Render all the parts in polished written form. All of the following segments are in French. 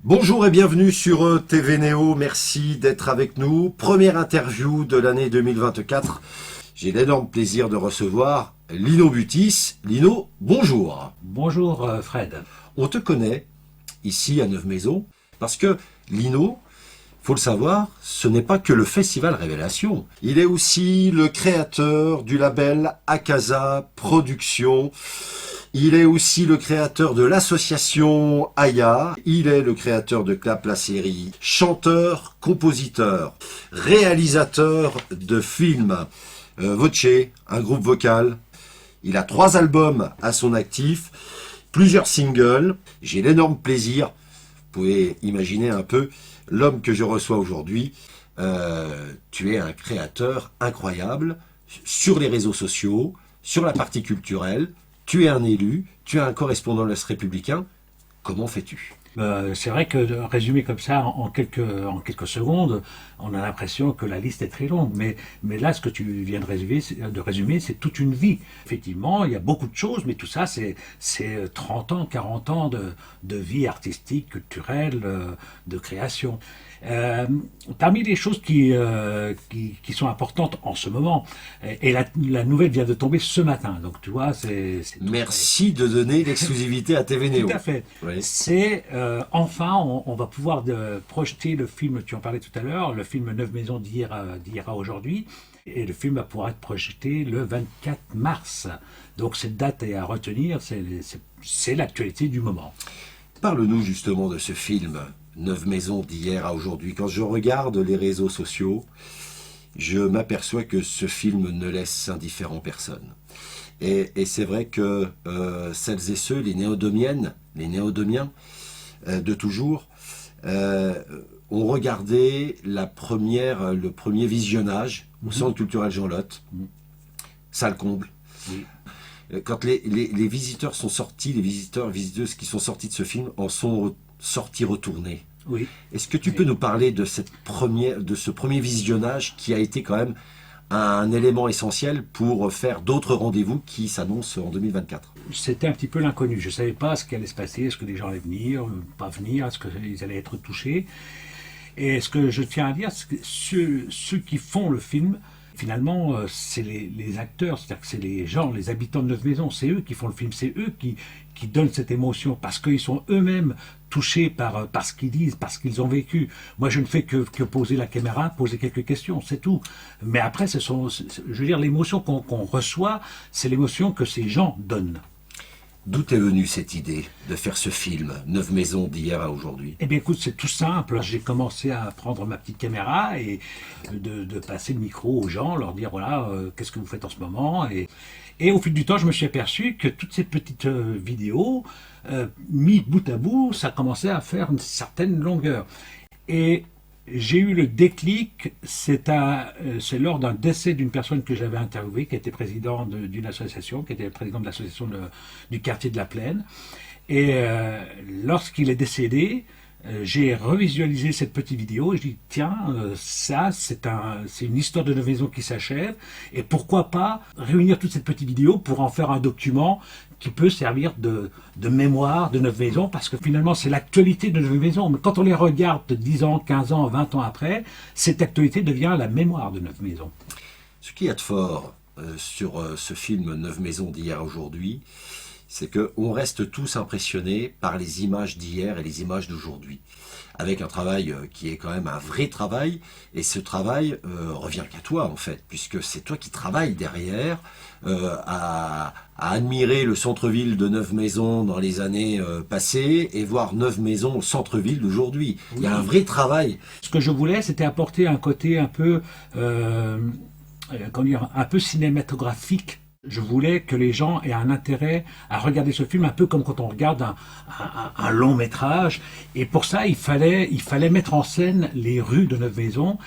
Bonjour et bienvenue sur TV Néo, merci d'être avec nous. Première interview de l'année 2024. J'ai l'énorme plaisir de recevoir Lino Butis. Lino, bonjour. Bonjour Fred. On te connaît ici à Neuve-Maisons parce que Lino, faut le savoir, ce n'est pas que le Festival Révélation. Il est aussi le créateur du label Akasa Productions. Il est aussi le créateur de l'association Aya. Il est le créateur de Clap la série. Chanteur, compositeur, réalisateur de films. Voce, un groupe vocal. Il a 3 albums à son actif, plusieurs singles. J'ai l'énorme plaisir, vous pouvez imaginer un peu l'homme que je reçois aujourd'hui. Tu es un créateur incroyable sur les réseaux sociaux, sur la partie culturelle. Tu es un élu, tu es un correspondant de l'Est républicain. Comment fais-tu ? C'est vrai que résumé comme ça en quelques secondes, on a l'impression que la liste est très longue. Mais là, ce que tu viens de résumer, c'est toute une vie. Effectivement, il y a beaucoup de choses, mais tout ça, c'est 30 ans, 40 ans de vie artistique, culturelle, de création. Parmi les choses qui sont importantes en ce moment, et la nouvelle vient de tomber ce matin, donc tu vois, c'est tout frais. Merci de donner l'exclusivité à TV Néo. Tout à fait. Oui. C'est enfin, on va pouvoir projeter le film, tu en parlais tout à l'heure, le film Neuve Maisons d'hier à aujourd'hui. Et le film va pouvoir être projeté le 24 mars. Donc cette date est à retenir, c'est l'actualité du moment. Parle-nous justement de ce film, Neuve Maisons d'hier à aujourd'hui. Quand je regarde les réseaux sociaux, je m'aperçois que ce film ne laisse indifférent personne. Et c'est vrai que celles et ceux, les néodomiennes, les néodomiens de toujours, ont regardé le premier visionnage au Centre culturel Jean Lotte, salle comble. Oui. Quand les visiteurs sont sortis, les visiteuses qui sont sortis de ce film en sont sortis retournés. Oui. Est-ce que tu peux nous parler de ce premier visionnage qui a été quand même un élément essentiel pour faire d'autres rendez-vous qui s'annoncent en 2024? C'était un petit peu l'inconnu. Je ne savais pas ce qui allait se passer. Est-ce que les gens allaient venir, pas venir? Est-ce qu'ils allaient être touchés? Et ce que je tiens à dire, c'est que ceux qui font le film, finalement, c'est les acteurs, c'est-à-dire que c'est les gens, les habitants de Neuve Maisons, c'est eux qui font le film, c'est eux qui donnent cette émotion, parce qu'ils sont eux-mêmes touchés par ce qu'ils disent, par ce qu'ils ont vécu. Moi, je ne fais que poser la caméra, poser quelques questions, c'est tout. Mais après, je veux dire, l'émotion qu'on reçoit, c'est l'émotion que ces gens donnent. D'où est venue cette idée de faire ce film, Neuve Maisons d'hier à aujourd'hui? Eh bien écoute, c'est tout simple. J'ai commencé à prendre ma petite caméra et de passer le micro aux gens, leur dire voilà, qu'est-ce que vous faites en ce moment et au fil du temps, je me suis aperçu que toutes ces petites vidéos, mis bout à bout, ça commençait à faire une certaine longueur. Et j'ai eu le déclic, c'est lors d'un décès d'une personne que j'avais interviewée, qui était président d'une association, qui était président de l'association du quartier de la Plaine. Et lorsqu'il est décédé, j'ai revisualisé cette petite vidéo et je dis tiens, ça c'est une histoire de Neuve Maisons qui s'achève et pourquoi pas réunir toute cette petite vidéo pour en faire un document qui peut servir de mémoire de Neuve Maisons parce que finalement c'est l'actualité de Neuve Maisons. Mais quand on les regarde 10 ans, 15 ans, 20 ans après, cette actualité devient la mémoire de Neuve Maisons. Ce qu'il y a de fort sur ce film Neuve Maisons d'hier à aujourd'hui, c'est qu'on reste tous impressionnés par les images d'hier et les images d'aujourd'hui. Avec un travail qui est quand même un vrai travail, et ce travail revient qu'à toi en fait, puisque c'est toi qui travailles derrière, à admirer le centre-ville de Neuve Maisons dans les années passées, et voir Neuve Maisons au centre-ville d'aujourd'hui. Oui. Il y a un vrai travail. Ce que je voulais, c'était apporter un côté un peu, comment dire, un peu cinématographique. Je voulais que les gens aient un intérêt à regarder ce film un peu comme quand on regarde un long métrage. Et pour ça, il fallait mettre en scène les rues de Neuve Maisons.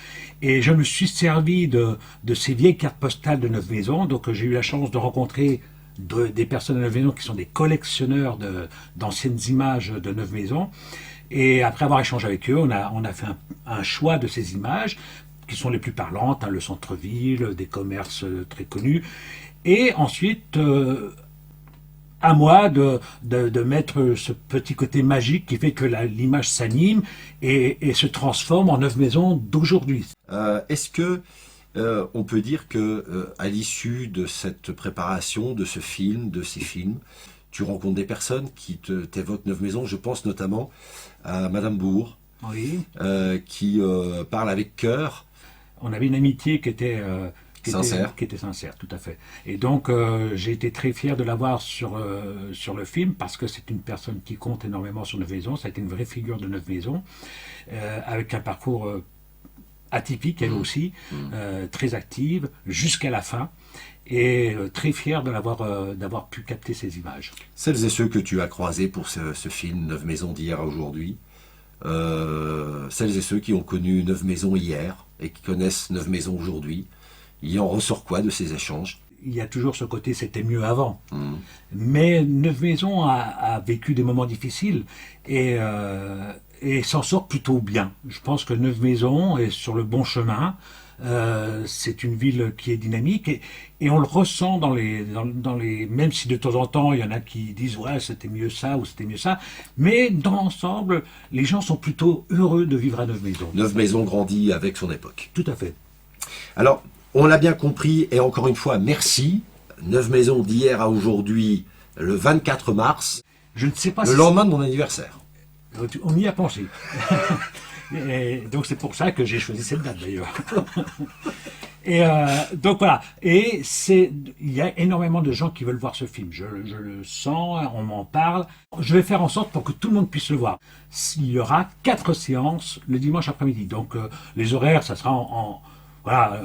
Et je me suis servi de ces vieilles cartes postales de Neuve Maisons. Donc j'ai eu la chance de rencontrer des personnes de Neuve Maisons qui sont des collectionneurs d'anciennes images de Neuve Maisons. Et après avoir échangé avec eux, on a fait un choix de ces images qui sont les plus parlantes, hein, le centre-ville, des commerces très connus. Et ensuite, à moi de mettre ce petit côté magique qui fait que l'image s'anime et se transforme en œuvre maison d'aujourd'hui. Est-ce que on peut dire que à l'issue de cette préparation, de ce film, de ces films, tu rencontres des personnes qui t'évoquent Neuve Maison? Je pense notamment à Madame Bourg, Oui. qui parle avec cœur. On avait une amitié Sincère. qui était sincère, tout à fait. Et donc, j'ai été très fier de l'avoir sur le film parce que c'est une personne qui compte énormément sur Neuve Maison. Ça a été une vraie figure de Neuve Maison, avec un parcours atypique, elle aussi, très active, jusqu'à la fin. Et très fier d'avoir pu capter ces images. Celles et ceux que tu as croisés pour ce film Neuve Maison d'hier à aujourd'hui, celles et ceux qui ont connu Neuve Maison hier et qui connaissent Neuve Maison aujourd'hui, il en ressort quoi de ces échanges? Il y a toujours ce côté c'était mieux avant. Mais Neuve Maison a vécu des moments difficiles et s'en sort plutôt bien. Je pense que Neuve Maison est sur le bon chemin. C'est une ville qui est dynamique et on le ressent dans les même si de temps en temps il y en a qui disent ouais c'était mieux ça ou c'était mieux ça, mais dans l'ensemble les gens sont plutôt heureux de vivre à Neuve Maison. Neuve Maison grandit avec son époque. Tout à fait. Alors, on l'a bien compris, et encore une fois, merci. Neuve Maison d'hier à aujourd'hui, le 24 mars, Je ne sais pas le lendemain de mon anniversaire. On y a pensé. Et donc c'est pour ça que j'ai choisi cette date d'ailleurs. Et donc voilà. Et il y a énormément de gens qui veulent voir ce film. Je le sens, on m'en parle. Je vais faire en sorte pour que tout le monde puisse le voir. Il y aura 4 séances le dimanche après-midi. Donc les horaires, ça sera voilà,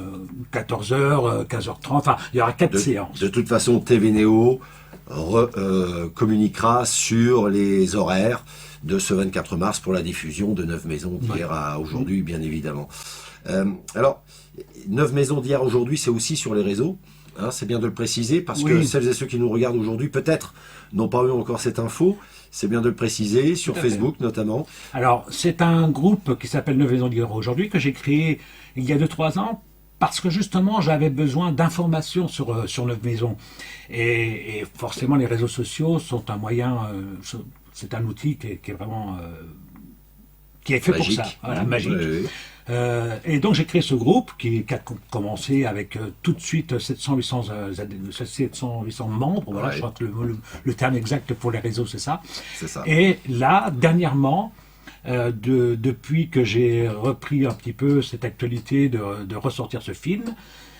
14h, 15h30, enfin, il y aura 4 séances. De toute façon, TV Néo communiquera sur les horaires de ce 24 mars pour la diffusion de Neuve Maison d'hier à aujourd'hui, bien évidemment. Alors, Neuve Maison d'hier à aujourd'hui, c'est aussi sur les réseaux. Hein, c'est bien de le préciser, parce que celles et ceux qui nous regardent aujourd'hui, peut-être, n'ont pas eu encore cette info. C'est bien de le préciser, sur Facebook notamment. Alors, c'est un groupe qui s'appelle Neuve Maison d'hier aujourd'hui, que j'ai créé il y a 2-3 ans, parce que justement, j'avais besoin d'informations sur Neuve Maison. Et forcément, les réseaux sociaux sont un moyen, c'est un outil qui est vraiment... qui est fait Magique. pour ça, voilà, magique. Oui. Et donc j'ai créé ce groupe qui a commencé avec tout de suite 700-800 membres. Voilà, Ouais. je crois que le terme exact pour les réseaux, c'est ça. C'est ça. Et là, dernièrement, depuis que j'ai repris un petit peu cette actualité de ressortir ce film,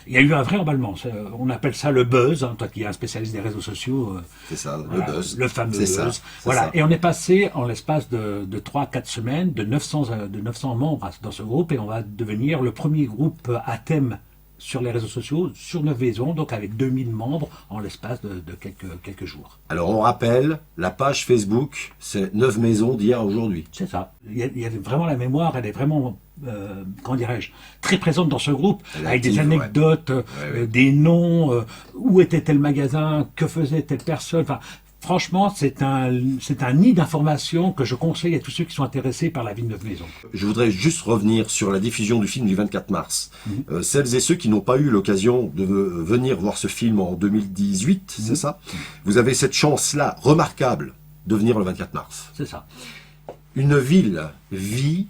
il y a eu un vrai emballement. On appelle ça le buzz, hein, toi qui es un spécialiste des réseaux sociaux. C'est ça, Voilà, le buzz. le fameux C'est ça, buzz. c'est Voilà. ça. Et on est passé en l'espace de 3-4 semaines de 900 membres dans ce groupe, et on va devenir le premier groupe à thème sur les réseaux sociaux, sur Neuve Maison, donc avec 2000 membres en l'espace de quelques jours. Alors on rappelle, la page Facebook, c'est Neuve Maison d'hier à aujourd'hui. C'est ça. Il y a vraiment la mémoire, elle est vraiment, comment dirais-je, très présente dans ce groupe, Elle est avec active, des anecdotes, ouais. des noms, où était tel magasin, que faisait telle personne. Enfin, franchement, c'est un nid d'informations que je conseille à tous ceux qui sont intéressés par la vie de Neuve Maison. Je voudrais juste revenir sur la diffusion du film du 24 mars. Celles et ceux qui n'ont pas eu l'occasion de venir voir ce film en 2018, c'est ça? Vous avez cette chance-là remarquable de venir le 24 mars. C'est ça. Une ville vit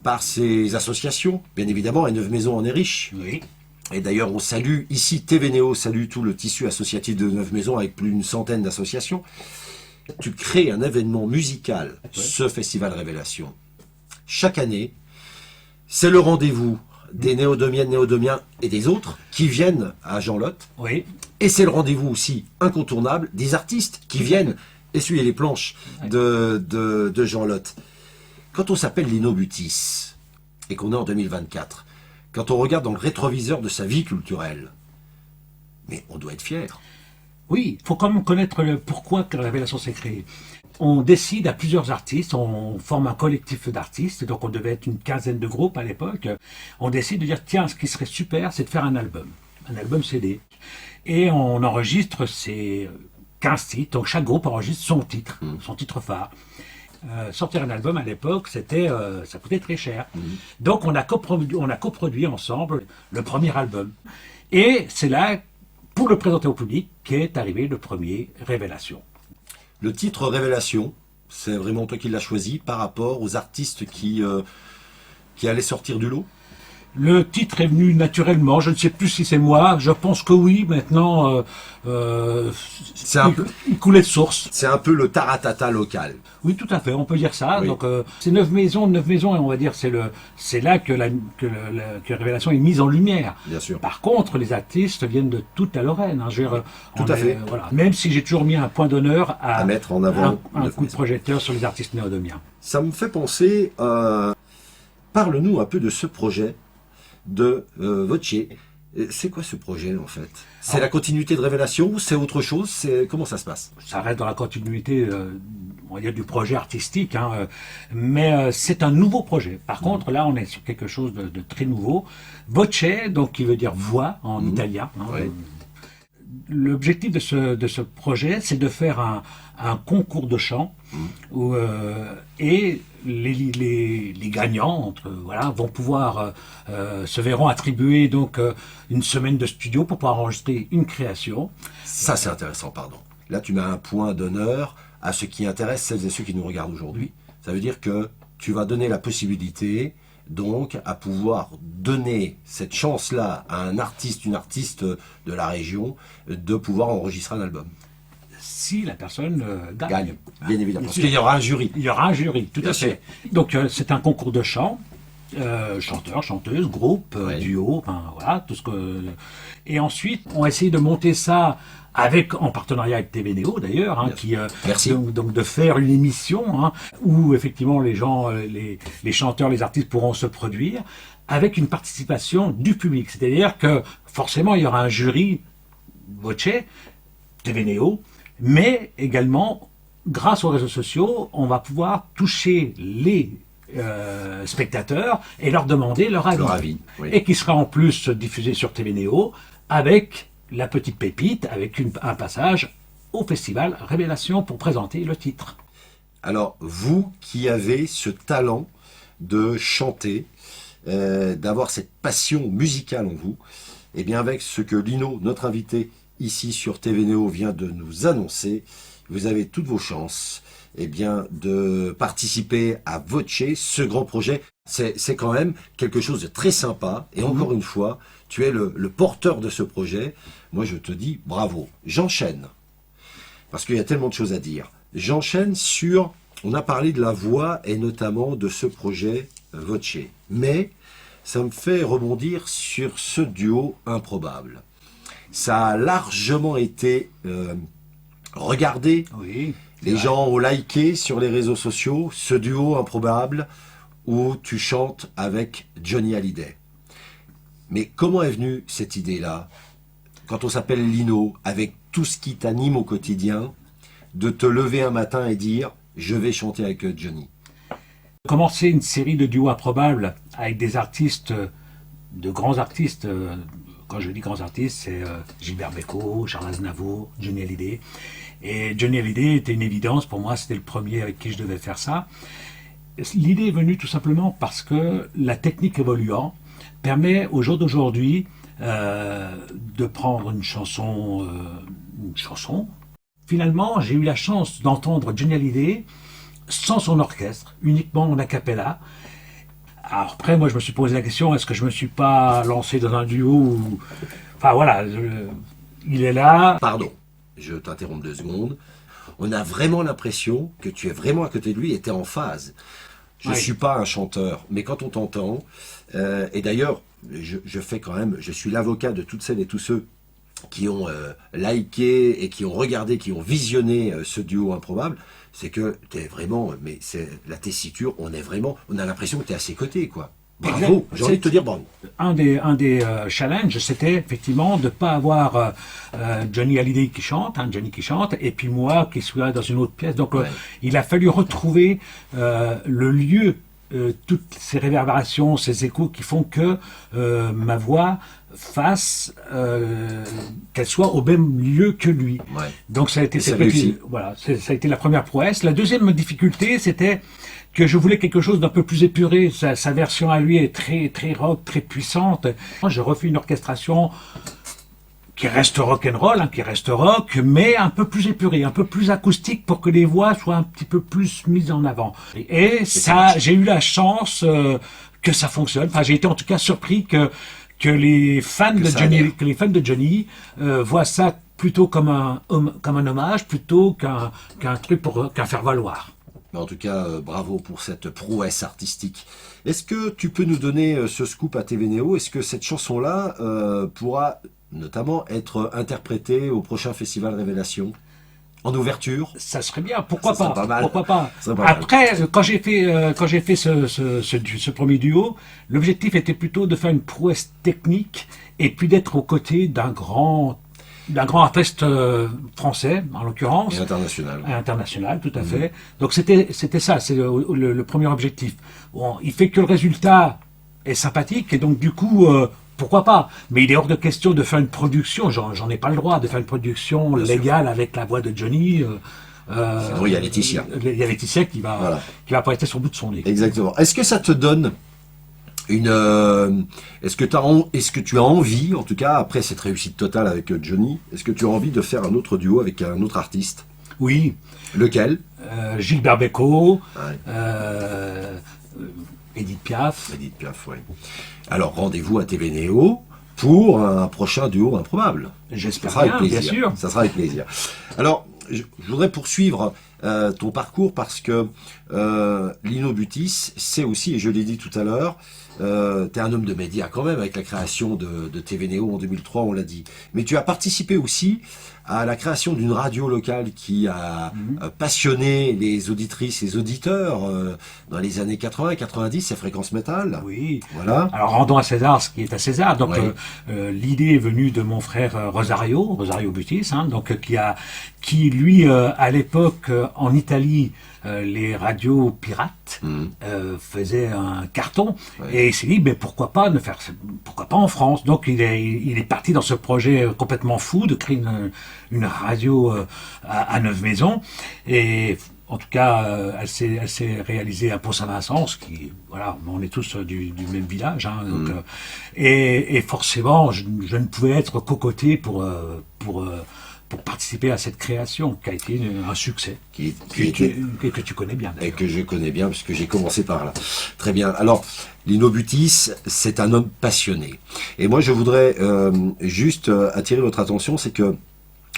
par ses associations, bien évidemment, et Neuve Maison en est riche. Oui. Et d'ailleurs, on salue, ici, TV Néo salue tout le tissu associatif de Neuve Maison avec plus d'une centaine d'associations. Tu crées un événement musical, ce Festival Révélation. Chaque année, c'est le rendez-vous des néodomiennes, néodomiens et des autres qui viennent à Jean-Lotte. Oui. Et c'est le rendez-vous aussi incontournable des artistes qui viennent essuyer les planches de Jean-Lotte. Quand on s'appelle Lino Butis et qu'on est en 2024, quand on regarde dans le rétroviseur de sa vie culturelle, mais on doit être fier. Oui, il faut quand même connaître le pourquoi que la Révélation s'est créée. On décide à plusieurs artistes, on forme un collectif d'artistes, donc on devait être une quinzaine de groupes à l'époque. On décide de dire, tiens, ce qui serait super, c'est de faire un album CD. Et on enregistre ces 15 titres, donc chaque groupe enregistre son titre phare. Sortir un album à l'époque, ça coûtait très cher. Donc on a coproduit ensemble le premier album. Et c'est là pour le présenter au public, qu'est arrivé le premier Révélation. Le titre Révélation, c'est vraiment toi qui l'as choisi par rapport aux artistes qui allaient sortir du lot? Le titre est venu naturellement, je ne sais plus si c'est moi, je pense que oui, maintenant, il coulait de source. C'est un peu le taratata local. Oui, tout à fait, on peut dire ça. Oui. Donc, c'est 9 maisons, et on va dire c'est là que que Révélation est mise en lumière. Bien sûr. Par contre, les artistes viennent de toute la Lorraine. Hein. Tout à fait. Voilà. Même si j'ai toujours mis un point d'honneur à mettre en avant un coup de projecteur sur les artistes néodomiens. Ça me fait penser, parle-nous un peu de ce projet de Voce. C'est quoi ce projet en fait? C'est la continuité de Révélation ou c'est autre chose? Comment ça se passe? Ça reste dans la continuité, on va dire, du projet artistique, hein, mais c'est un nouveau projet. Par contre, là, on est sur quelque chose de très nouveau. Voce, donc qui veut dire voix en italien. Hein, oui. L'objectif de ce projet, c'est de faire un concours de chant où, et les gagnants vont pouvoir se verront attribuer donc une semaine de studio pour pouvoir enregistrer une création. Ça c'est intéressant, pardon. Là tu mets un point d'honneur à ce qui intéresse celles et ceux qui nous regardent aujourd'hui. Ça veut dire que tu vas donner la possibilité donc à pouvoir donner cette chance-là à un artiste, une artiste de la région, de pouvoir enregistrer un album. Si la personne gagne. Bien évidemment. Parce qu'il y aura un jury. Il y aura un jury, tout à fait. Donc c'est un concours de chant, chanteurs, chanteuses, groupes, duos, enfin voilà, tout ce que. Et ensuite, on a essayé de monter ça en partenariat avec TV Néo d'ailleurs, hein, qui Merci. Donc de faire une émission hein, où effectivement les gens, les chanteurs, les artistes pourront se produire avec une participation du public. C'est-à-dire que forcément il y aura un jury Voce, TV Néo, mais également grâce aux réseaux sociaux, on va pouvoir toucher les spectateurs et leur demander leur avis. Leur avis, oui. Et qui sera en plus diffusé sur TV Néo avec la petite pépite, avec un passage au festival Révélation pour présenter le titre. Alors, vous qui avez ce talent de chanter, d'avoir cette passion musicale en vous, eh bien avec ce que Lino, notre invité ici sur TV Néo, vient de nous annoncer, vous avez toutes vos chances de participer à Voce, ce grand projet. C'est quand même quelque chose de très sympa. Et encore une fois, tu es le porteur de ce projet. Moi, je te dis bravo. J'enchaîne, parce qu'il y a tellement de choses à dire. J'enchaîne sur... On a parlé de la voix et notamment de ce projet Voce. Mais ça me fait rebondir sur ce duo improbable. Ça a largement été regardé. Oui. Les gens ont liké sur les réseaux sociaux ce duo improbable où tu chantes avec Johnny Hallyday. Mais comment est venue cette idée-là, quand on s'appelle Lino, avec tout ce qui t'anime au quotidien, de te lever un matin et dire « je vais chanter avec Johnny ». Commencer une série de duos improbables avec des artistes, de grands artistes. Quand je dis grands artistes, c'est Gilbert Bécaud, Charles Aznavour, Johnny Hallyday. Et Johnny Hallyday était une évidence pour moi, c'était le premier avec qui je devais faire ça. L'idée est venue tout simplement parce que la technique évoluant permet au jour d'aujourd'hui de prendre une chanson. Finalement, j'ai eu la chance d'entendre Johnny Hallyday sans son orchestre, uniquement en a cappella. Alors après, moi, je me suis posé la question, est-ce que je me suis pas lancé dans un duo où... Enfin voilà, il est là. Pardon, je t'interromps 2 secondes. On a vraiment l'impression que tu es vraiment à côté de lui et tu es en phase. Je ne suis pas un chanteur, mais quand on t'entend, et d'ailleurs, je fais quand même, je suis l'avocat de toutes celles et tous ceux qui ont liké et qui ont regardé, qui ont visionné ce duo improbable, c'est que tu es vraiment, mais c'est la tessiture, on a l'impression que tu es à ses côtés, quoi. Bravo, j'ai envie de te dire bravo. Un des challenges, c'était effectivement de ne pas avoir Johnny Hallyday qui chante, Johnny qui chante, et puis moi qui suis là dans une autre pièce. Donc il a fallu retrouver le lieu, toutes ces réverbérations, ces échos qui font que ma voix fasse qu'elle soit au même lieu que lui. Ouais. Donc ça a été ça a été la première prouesse. La deuxième difficulté, c'était que je voulais quelque chose d'un peu plus épuré. Sa version à lui est très très rock, très puissante. Moi, je refais une orchestration qui reste rock'n'roll, hein, qui reste rock, mais un peu plus épuré, un peu plus acoustique pour que les voix soient un petit peu plus mises en avant. Et ça, j'ai eu la chance que ça fonctionne. Enfin, j'ai été en tout cas surpris que les fans de Johnny voient ça plutôt comme un hommage plutôt qu'un truc qu'un faire valoir. En tout cas, bravo pour cette prouesse artistique. Est-ce que tu peux nous donner ce scoop à TV Néo? Est-ce que cette chanson-là pourra notamment être interprétée au prochain Festival Révélation en ouverture? Ça serait bien, pourquoi pas, pourquoi pas. Après, quand j'ai fait ce premier duo, l'objectif était plutôt de faire une prouesse technique et puis d'être aux côtés d'un grand artiste français, en l'occurrence. Et international. International, tout à fait. Donc c'était ça, c'est le premier objectif. Bon, il fait que le résultat est sympathique, et donc du coup, pourquoi pas? Mais il est hors de question de faire une production, j'en ai pas le droit, de faire une production légale avec la voix de Johnny. Sinon, il y a Laetitia. Il y a Laetitia qui va prêter sur le bout de son nez. Exactement. Est-ce que ça te donne est-ce que tu as envie, en tout cas après cette réussite totale avec Johnny, est-ce que tu as envie de faire un autre duo avec un autre artiste? Oui. Lequel? Gilbert Bécaud, ouais. Edith Piaf. Edith Piaf, oui. Alors rendez-vous à TV Néo pour un prochain duo improbable. J'espère bien sûr. Ça sera avec plaisir. Alors, je voudrais poursuivre ton parcours parce que Lino Butis, c'est aussi, et je l'ai dit tout à l'heure, t'es un homme de médias quand même, avec la création de TV Néo en 2003, on l'a dit. Mais tu as participé aussi à la création d'une radio locale qui a passionné les auditrices et auditeurs dans les années 80 et 90, c'est Fréquence Métal. Oui. Voilà. Alors rendons à César ce qui est à César. Donc oui. L'idée est venue de mon frère Rosario Butis, hein, donc qui lui à l'époque en Italie les radios pirates faisaient un carton, et il s'est dit mais pourquoi pas en France. Donc il est parti dans ce projet complètement fou de créer une radio à Neuve-Maisons, et en tout cas elle s'est réalisée à Pont-Saint-Vincent, qui voilà, on est tous du même village, hein, donc, et forcément je ne pouvais être qu'aux-côtés pour participer à cette création qui a été un succès, que tu connais bien d'ailleurs. Et que je connais bien puisque j'ai commencé par là. Très bien. Alors, Lino Butis, c'est un homme passionné. Et moi, je voudrais juste attirer votre attention, c'est que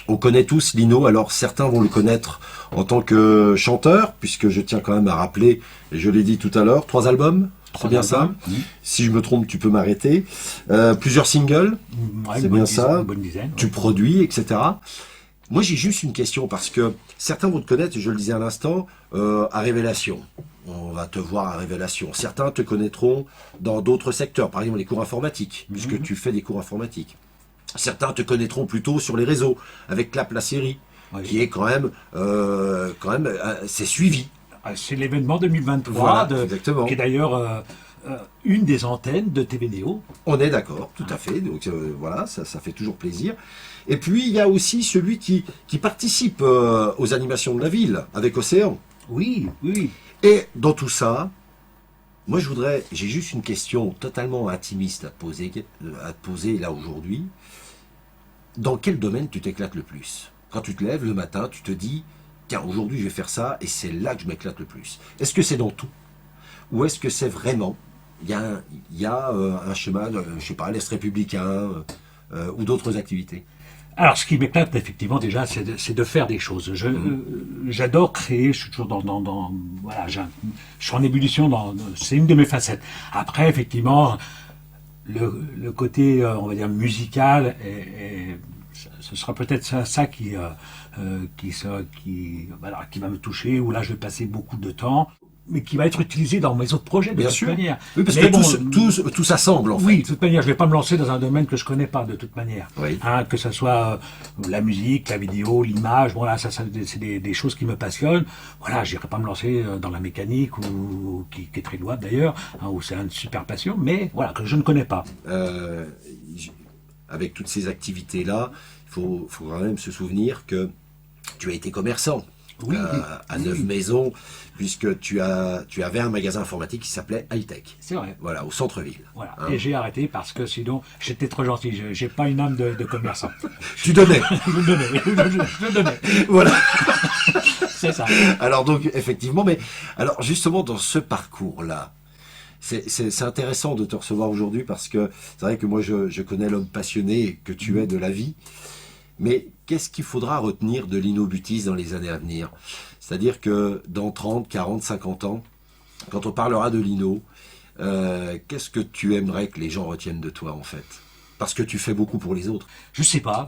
on connaît tous Lino. Alors, certains vont le connaître en tant que chanteur, puisque je tiens quand même à rappeler, et je l'ai dit tout à l'heure, 3 albums. C'est bien ça. Si je me trompe, tu peux m'arrêter. Plusieurs singles, c'est bien ça. Une bonne dizaine. Tu produis, etc. Moi, j'ai juste une question, parce que certains vont te connaître, je le disais à l'instant, à Révélation. On va te voir à Révélation. Certains te connaîtront dans d'autres secteurs, par exemple les cours informatiques, puisque tu fais des cours informatiques. Certains te connaîtront plutôt sur les réseaux, avec Clap la série, qui est quand même c'est suivi. C'est l'événement 2023, voilà, qui est d'ailleurs une des antennes de TV Néo. On est d'accord, tout à fait. Donc voilà, ça fait toujours plaisir. Et puis il y a aussi celui qui participe aux animations de la ville, avec Océan. Oui. Et dans tout ça, moi j'ai juste une question totalement intimiste à te poser là aujourd'hui. Dans quel domaine tu t'éclates le plus? Quand tu te lèves le matin, tu te dis, tiens, aujourd'hui je vais faire ça, et c'est là que je m'éclate le plus. Est-ce que c'est dans tout? Ou est-ce que c'est vraiment, il y a un chemin, je sais pas, l'Est républicain, ou d'autres activités? Alors, ce qui m'éclate, effectivement, déjà, c'est de faire des choses. J'adore créer, je suis toujours voilà, je suis en ébullition, c'est une de mes facettes. Après, effectivement, le côté, on va dire, musical, ce sera peut-être ça qui va me toucher, où là, je vais passer beaucoup de temps, mais qui va être utilisé dans mes autres projets de toute manière. Oui, parce que tout s'assemble en fait. Oui, de toute manière, je ne vais pas me lancer dans un domaine que je ne connais pas de toute manière. Oui. Hein, que ce soit la musique, la vidéo, l'image, voilà, ça c'est des choses qui me passionnent. Voilà, je n'irai pas me lancer dans la mécanique, qui est très louable d'ailleurs, hein, où c'est une super passion, mais voilà, que je ne connais pas. Avec toutes ces activités-là, il faut quand même se souvenir que tu as été commerçant. Oui, à oui, oui. Neuve-Maisons, puisque tu avais un magasin informatique qui s'appelait Hightech. C'est vrai. Voilà, au centre-ville. Voilà. Hein. Et j'ai arrêté parce que sinon, j'étais trop gentil. J'ai pas une âme de commerçant. Tu donnais. Je donnais. Je donnais. Voilà. C'est ça. Alors donc, effectivement, mais alors justement dans ce parcours-là, c'est intéressant de te recevoir aujourd'hui parce que c'est vrai que moi je connais l'homme passionné que tu es de la vie, mais qu'est-ce qu'il faudra retenir de Lino Butis dans les années à venir? C'est-à-dire que dans 30, 40, 50 ans, quand on parlera de Lino, qu'est-ce que tu aimerais que les gens retiennent de toi en fait? Parce que tu fais beaucoup pour les autres. Je sais pas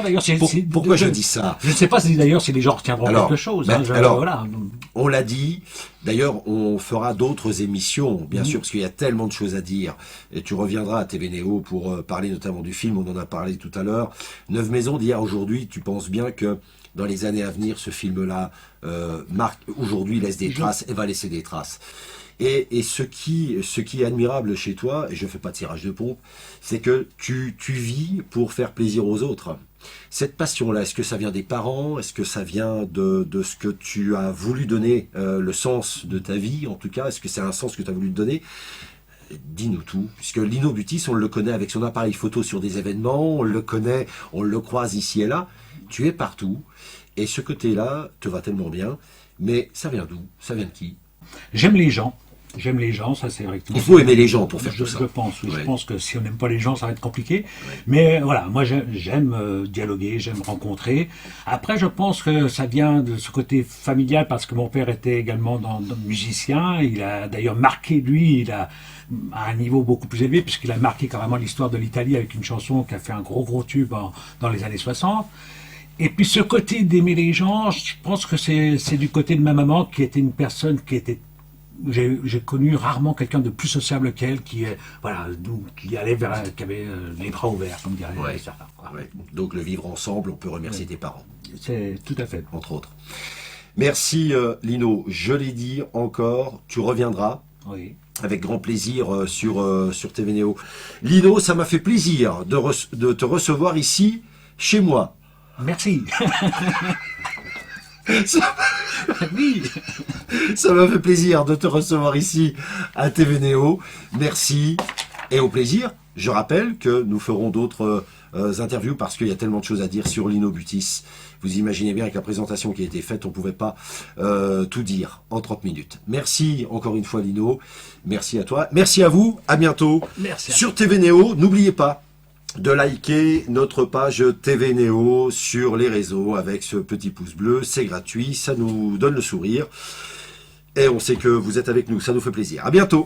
d'ailleurs si, Pourquoi je dis ça? Je ne sais pas si d'ailleurs si les gens retiendront Alors, quelque chose. ben, Hein, alors, voilà. On l'a dit, d'ailleurs on fera d'autres émissions, bien sûr, parce qu'il y a tellement de choses à dire, et tu reviendras à TV Néo pour parler notamment du film, on en a parlé tout à l'heure. Neuve-Maisons d'hier aujourd'hui, tu penses bien que dans les années à venir, ce film-là marque, aujourd'hui laisse des traces et va laisser des traces. Et ce qui est admirable chez toi, et je ne fais pas de tirage de pompe, c'est que tu vis pour faire plaisir aux autres. Cette passion-là, est-ce que ça vient des parents? Est-ce que ça vient de ce que tu as voulu donner, le sens de ta vie en tout cas? Est-ce que c'est un sens que tu as voulu te donner? Dis-nous tout, puisque Lino Butis, on le connaît avec son appareil photo sur des événements, on le connaît, on le croise ici et là. Tu es partout, et ce côté-là te va tellement bien, mais ça vient d'où? Ça vient de qui? J'aime les gens. J'aime les gens, ça c'est vrai. Il faut aimer les gens pour faire tout ça. Je pense, oui. Ouais. Je pense que si on n'aime pas les gens, ça va être compliqué. Ouais. Mais voilà, moi j'aime dialoguer, j'aime rencontrer. Après, je pense que ça vient de ce côté familial parce que mon père était également dans musicien. Il a d'ailleurs marqué, lui, il a à un niveau beaucoup plus élevé puisqu'il a marqué carrément l'histoire de l'Italie avec une chanson qui a fait un gros tube dans les années 60. Et puis ce côté d'aimer les gens, je pense que c'est du côté de ma maman qui était une personne qui était j'ai connu rarement quelqu'un de plus sociable qu'elle qui allait qui avait les bras ouverts comme diraient Ouais. certains. Quoi. Ouais. Donc le vivre ensemble, on peut remercier tes parents, C'est tout à fait. entre autres. Merci Lino, je l'ai dit encore, tu reviendras Oui. avec grand plaisir sur TV Néo. Lino, ça m'a fait plaisir de te recevoir ici, chez moi. Merci. Ça Oui. ça m'a fait plaisir de te recevoir ici à TV Néo. Merci et au plaisir. Je rappelle que nous ferons d'autres interviews parce qu'il y a tellement de choses à dire sur Lino Butis. Vous imaginez bien avec la présentation qui a été faite, on ne pouvait pas tout dire en 30 minutes. Merci encore une fois Lino. Merci à toi. Merci à vous. À bientôt. Merci à Sur TV Néo. N'oubliez pas de liker notre page TV Néo sur les réseaux avec ce petit pouce bleu. C'est gratuit. Ça nous donne le sourire. Et on sait que vous êtes avec nous. Ça nous fait plaisir. À bientôt.